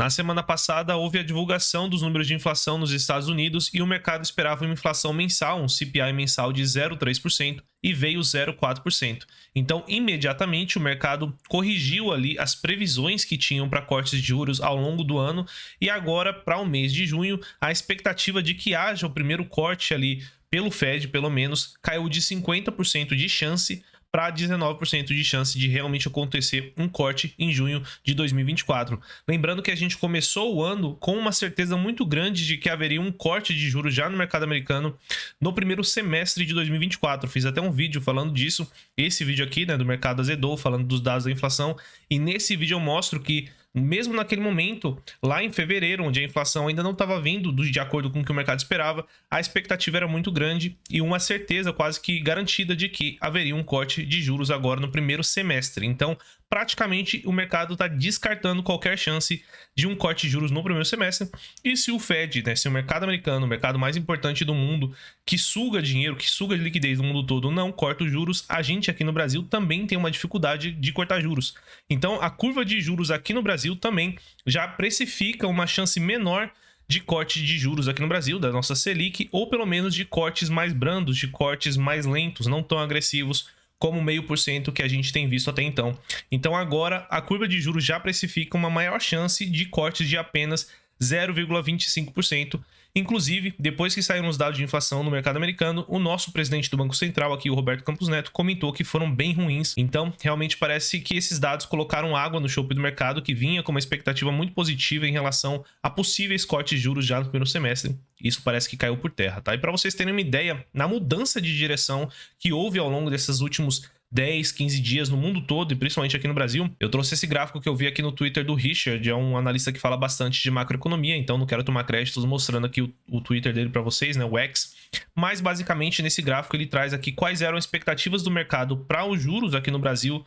Na semana passada, houve a divulgação dos números de inflação nos Estados Unidos e o mercado esperava uma inflação mensal, um CPI mensal de 0,3% e veio 0,4%. Então, imediatamente, o mercado corrigiu ali as previsões que tinham para cortes de juros ao longo do ano e agora, para o mês de junho, a expectativa de que haja o primeiro corte ali pelo Fed, pelo menos, caiu de 50% de chance para 19% de chance de realmente acontecer um corte em junho de 2024. Lembrando que a gente começou o ano com uma certeza muito grande de que haveria um corte de juros já no mercado americano no primeiro semestre de 2024. Fiz até um vídeo falando disso. Esse vídeo aqui, né, do mercado azedou, falando dos dados da inflação. E nesse vídeo eu mostro que mesmo naquele momento, lá em fevereiro, onde a inflação ainda não estava vindo de acordo com o que o mercado esperava, a expectativa era muito grande e uma certeza quase que garantida de que haveria um corte de juros agora no primeiro semestre. Então, praticamente o mercado está descartando qualquer chance de um corte de juros no primeiro semestre. E se o Fed, né, se o mercado americano, o mercado mais importante do mundo, que suga dinheiro, que suga liquidez do mundo todo, não corta os juros, a gente aqui no Brasil também tem uma dificuldade de cortar juros. Então, a curva de juros aqui no Brasil também já precifica uma chance menor de corte de juros aqui no Brasil, da nossa Selic, ou pelo menos de cortes mais brandos, de cortes mais lentos, não tão agressivos, como 0,5% que a gente tem visto até então. Então agora a curva de juros já precifica uma maior chance de cortes de apenas 0,25%. Inclusive, depois que saíram os dados de inflação no mercado americano, o nosso presidente do Banco Central aqui, o Roberto Campos Neto, comentou que foram bem ruins. Então, realmente parece que esses dados colocaram água no chope do mercado, que vinha com uma expectativa muito positiva em relação a possíveis cortes de juros já no primeiro semestre. Isso parece que caiu por terra, tá? E para vocês terem uma ideia, na mudança de direção que houve ao longo desses últimos 10, 15 dias no mundo todo, e principalmente aqui no Brasil, eu trouxe esse gráfico que eu vi aqui no Twitter do Richard, é um analista que fala bastante de macroeconomia, então não quero tomar créditos mostrando aqui o Twitter dele para vocês, né, o X. Mas basicamente nesse gráfico ele traz aqui quais eram as expectativas do mercado para os juros aqui no Brasil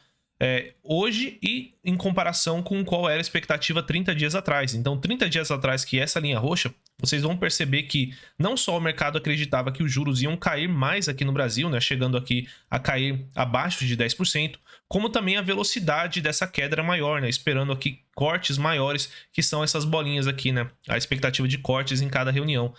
hoje e em comparação com qual era a expectativa 30 dias atrás. Então 30 dias atrás, que essa linha roxa, vocês vão perceber que não só o mercado acreditava que os juros iam cair mais aqui no Brasil, né, chegando aqui a cair abaixo de 10%, como também a velocidade dessa queda era maior, né, esperando aqui cortes maiores, que são essas bolinhas aqui, né, a expectativa de cortes em cada reunião.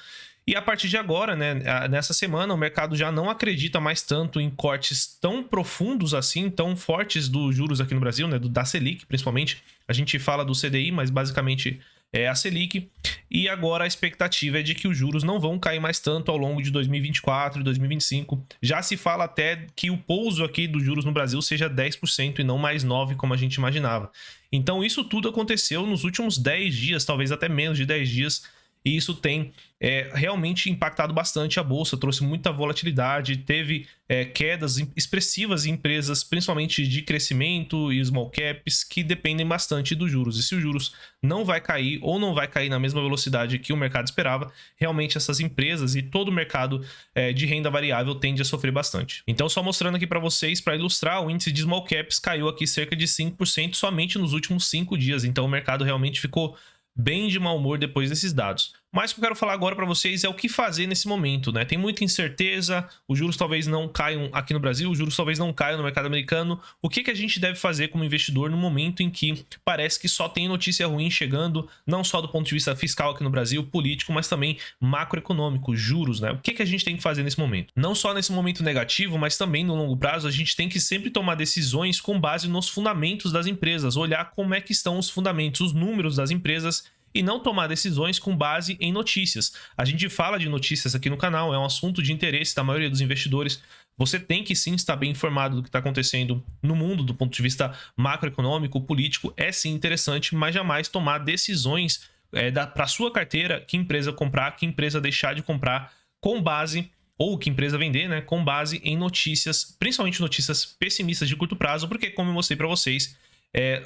E a partir de agora, né, nessa semana, o mercado já não acredita mais tanto em cortes tão profundos assim, tão fortes dos juros aqui no Brasil, né, da Selic principalmente. A gente fala do CDI, mas basicamente é a Selic. E agora a expectativa é de que os juros não vão cair mais tanto ao longo de 2024 e 2025. Já se fala até que o pouso aqui dos juros no Brasil seja 10% e não mais 9%, como a gente imaginava. Então isso tudo aconteceu nos últimos 10 dias, talvez até menos de 10 dias. E isso tem realmente impactado bastante a bolsa, trouxe muita volatilidade, teve quedas expressivas em empresas, principalmente de crescimento e small caps, que dependem bastante dos juros. E se os juros não vai cair ou não vai cair na mesma velocidade que o mercado esperava, realmente essas empresas e todo o mercado de renda variável tende a sofrer bastante. Então, só mostrando aqui para vocês, para ilustrar, o índice de small caps caiu aqui cerca de 5% somente nos últimos 5 dias. Então, o mercado realmente ficou bem de mau humor depois desses dados. Mas o que eu quero falar agora para vocês é o que fazer nesse momento, né? Tem muita incerteza, os juros talvez não caiam aqui no Brasil, os juros talvez não caiam no mercado americano. O que a gente deve fazer como investidor no momento em que parece que só tem notícia ruim chegando, não só do ponto de vista fiscal aqui no Brasil, político, mas também macroeconômico, juros, né? O que a gente tem que fazer nesse momento? Não só nesse momento negativo, mas também no longo prazo, a gente tem que sempre tomar decisões com base nos fundamentos das empresas, olhar como é que estão os fundamentos, os números das empresas, e não tomar decisões com base em notícias. A gente fala de notícias aqui no canal, é um assunto de interesse da maioria dos investidores. Você tem que sim estar bem informado do que está acontecendo no mundo, do ponto de vista macroeconômico, político, é sim interessante, mas jamais tomar decisões para a sua carteira, que empresa comprar, que empresa deixar de comprar, com base, ou que empresa vender, né, com base em notícias, principalmente notícias pessimistas de curto prazo, porque como eu mostrei para vocês,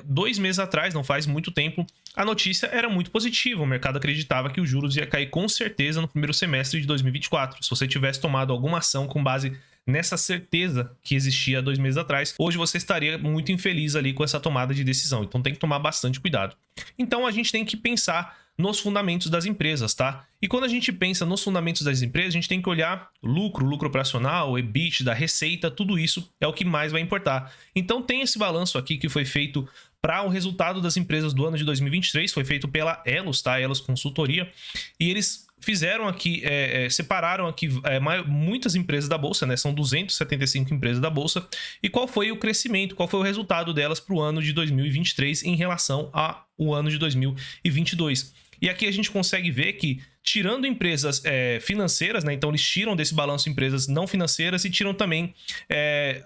2 meses atrás, não faz muito tempo, a notícia era muito positiva. O mercado acreditava que os juros ia cair com certeza no primeiro semestre de 2024. Se você tivesse tomado alguma ação com base nessa certeza que existia 2 meses atrás, hoje você estaria muito infeliz ali com essa tomada de decisão. Então tem que tomar bastante cuidado. Então a gente tem que pensar nos fundamentos das empresas, tá? E quando a gente pensa nos fundamentos das empresas, a gente tem que olhar lucro operacional, EBITDA, receita, tudo isso é o que mais vai importar. Então tem esse balanço aqui que foi feito para o resultado das empresas do ano de 2023, foi feito pela Elos, tá? Elos Consultoria, e eles fizeram aqui, separaram aqui muitas empresas da Bolsa, né? São 275 empresas da Bolsa. E qual foi o crescimento, qual foi o resultado delas para o ano de 2023 em relação ao ano de 2022. E aqui a gente consegue ver que, tirando empresas financeiras, né? Então eles tiram desse balanço empresas não financeiras e tiram também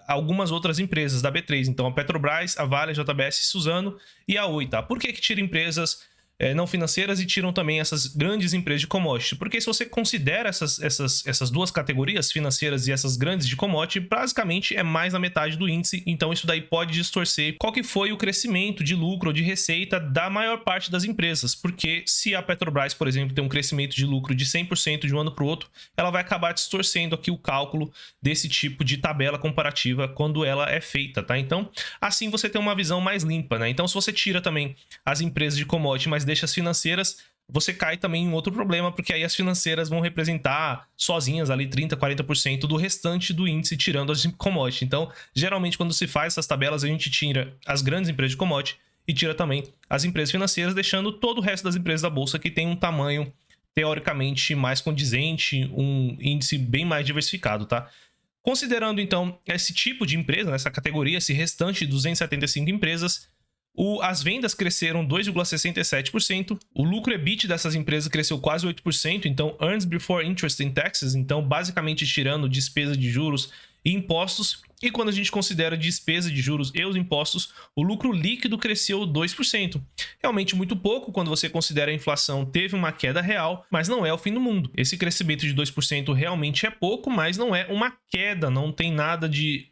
algumas outras empresas da B3. Então a Petrobras, a Vale, a JBS, Suzano e a Oi, tá? Por que tira empresas não financeiras e tiram também essas grandes empresas de commodity? Porque se você considera essas duas categorias, financeiras e essas grandes de commodity, basicamente é mais da metade do índice, então isso daí pode distorcer qual que foi o crescimento de lucro ou de receita da maior parte das empresas, porque se a Petrobras, por exemplo, tem um crescimento de lucro de 100% de um ano para o outro, ela vai acabar distorcendo aqui o cálculo desse tipo de tabela comparativa quando ela é feita, tá? Então, assim você tem uma visão mais limpa, né? Então, se você tira também as empresas de commodity, mas deixa as financeiras, você cai também em outro problema, porque aí as financeiras vão representar sozinhas ali 30%, 40% do restante do índice, tirando as de commodity. Então, geralmente, quando se faz essas tabelas, a gente tira as grandes empresas de commodity e tira também as empresas financeiras, deixando todo o resto das empresas da Bolsa que tem um tamanho teoricamente mais condizente, um índice bem mais diversificado, tá? Considerando, então, esse tipo de empresa, nessa categoria, esse restante de 275 empresas, as vendas cresceram 2,67%, o lucro EBIT dessas empresas cresceu quase 8%, então Earnings Before Interest and Taxes, então basicamente tirando despesa de juros e impostos, e quando a gente considera despesa de juros e os impostos, o lucro líquido cresceu 2%. Realmente muito pouco quando você considera a inflação teve uma queda real, mas não é o fim do mundo. Esse crescimento de 2% realmente é pouco, mas não é uma queda, não tem nada de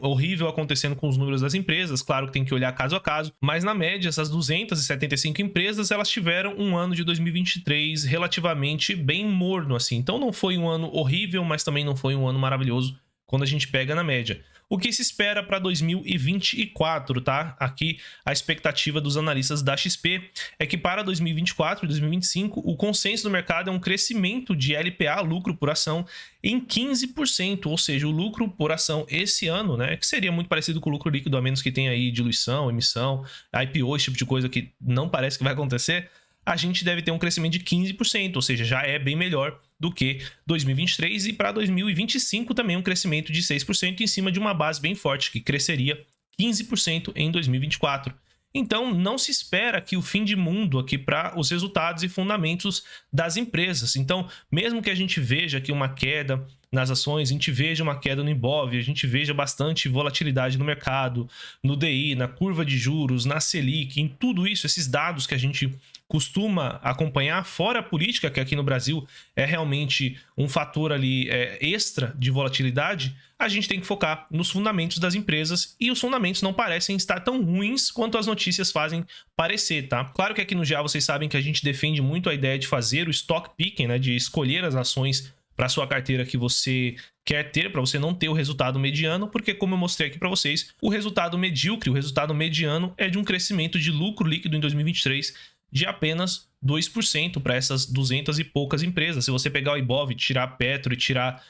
horrível acontecendo com os números das empresas. Claro que tem que olhar caso a caso, mas na média essas 275 empresas, elas tiveram um ano de 2023 relativamente bem morno assim. Então não foi um ano horrível, mas também não foi um ano maravilhoso quando a gente pega na média. O que se espera para 2024, tá? Aqui a expectativa dos analistas da XP é que para 2024 e 2025 o consenso do mercado é um crescimento de LPA, lucro por ação, em 15%, ou seja, o lucro por ação esse ano, né, que seria muito parecido com o lucro líquido, a menos que tenha aí diluição, emissão, IPO, esse tipo de coisa que não parece que vai acontecer, a gente deve ter um crescimento de 15%, ou seja, já é bem melhor do que 2023, e para 2025 também um crescimento de 6% em cima de uma base bem forte, que cresceria 15% em 2024. Então, não se espera que o fim de mundo aqui para os resultados e fundamentos das empresas. Então, mesmo que a gente veja aqui uma queda nas ações, a gente veja uma queda no Ibov, a gente veja bastante volatilidade no mercado, no DI, na curva de juros, na Selic, em tudo isso, esses dados que a gente costuma acompanhar, fora a política, que aqui no Brasil é realmente um fator ali extra de volatilidade, a gente tem que focar nos fundamentos das empresas, e os fundamentos não parecem estar tão ruins quanto as notícias fazem parecer, tá? Claro que aqui no GA vocês sabem que a gente defende muito a ideia de fazer o stock picking, né, de escolher as ações para sua carteira que você quer ter, para você não ter o resultado mediano, porque como eu mostrei aqui para vocês, o resultado medíocre, o resultado mediano é de um crescimento de lucro líquido em 2023 de apenas 2% para essas 200 e poucas empresas. Se você pegar o Ibov, tirar Petro e tirar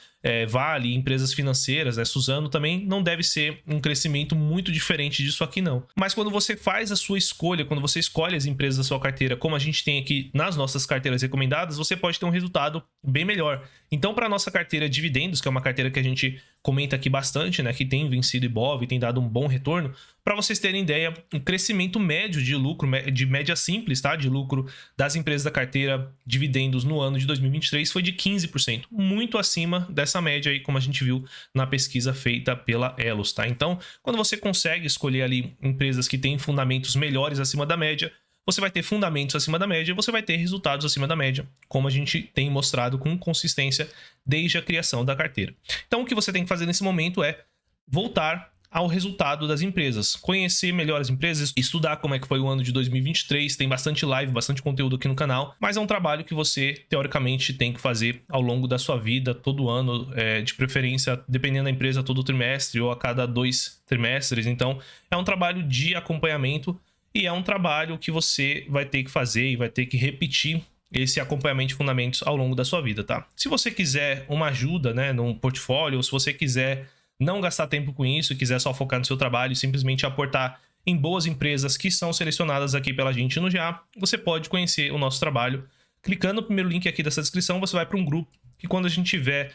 Vale, empresas financeiras, né, Suzano, também não deve ser um crescimento muito diferente disso aqui não. Mas quando você faz a sua escolha, quando você escolhe as empresas da sua carteira, como a gente tem aqui nas nossas carteiras recomendadas, você pode ter um resultado bem melhor. Então, para a nossa carteira dividendos, que é uma carteira que a gente comenta aqui bastante, né, que tem vencido Ibov e tem dado um bom retorno, para vocês terem ideia, o crescimento médio de lucro, de média simples, tá, de lucro das empresas da carteira dividendos no ano de 2023 foi de 15%, muito acima dessa média aí, como a gente viu na pesquisa feita pela Elos, tá? Então, quando você consegue escolher ali empresas que têm fundamentos melhores acima da média, você vai ter fundamentos acima da média e você vai ter resultados acima da média, como a gente tem mostrado com consistência desde a criação da carteira. Então, o que você tem que fazer nesse momento é voltar ao resultado das empresas, conhecer melhor as empresas, estudar como é que foi o ano de 2023, tem bastante live, bastante conteúdo aqui no canal, mas é um trabalho que você, teoricamente, tem que fazer ao longo da sua vida, todo ano, de preferência, dependendo da empresa, todo trimestre ou a cada 2 trimestres. Então, é um trabalho de acompanhamento e é um trabalho que você vai ter que fazer e vai ter que repetir esse acompanhamento de fundamentos ao longo da sua vida, tá? Se você quiser uma ajuda, né, num portfólio, ou se você quiser não gastar tempo com isso, quiser só focar no seu trabalho e simplesmente aportar em boas empresas que são selecionadas aqui pela gente no GA, você pode conhecer o nosso trabalho. Clicando no primeiro link aqui dessa descrição, você vai para um grupo que quando a gente tiver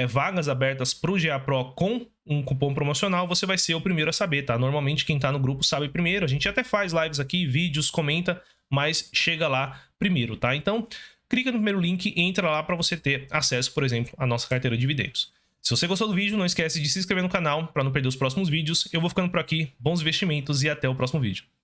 vagas abertas para o GA Pro com um cupom promocional, você vai ser o primeiro a saber, tá? Normalmente quem tá no grupo sabe primeiro, a gente até faz lives aqui, vídeos, comenta, mas chega lá primeiro, tá? Então, clica no primeiro link e entra lá para você ter acesso, por exemplo, à nossa carteira de dividendos. Se você gostou do vídeo, não esquece de se inscrever no canal para não perder os próximos vídeos. Eu vou ficando por aqui, bons investimentos e até o próximo vídeo.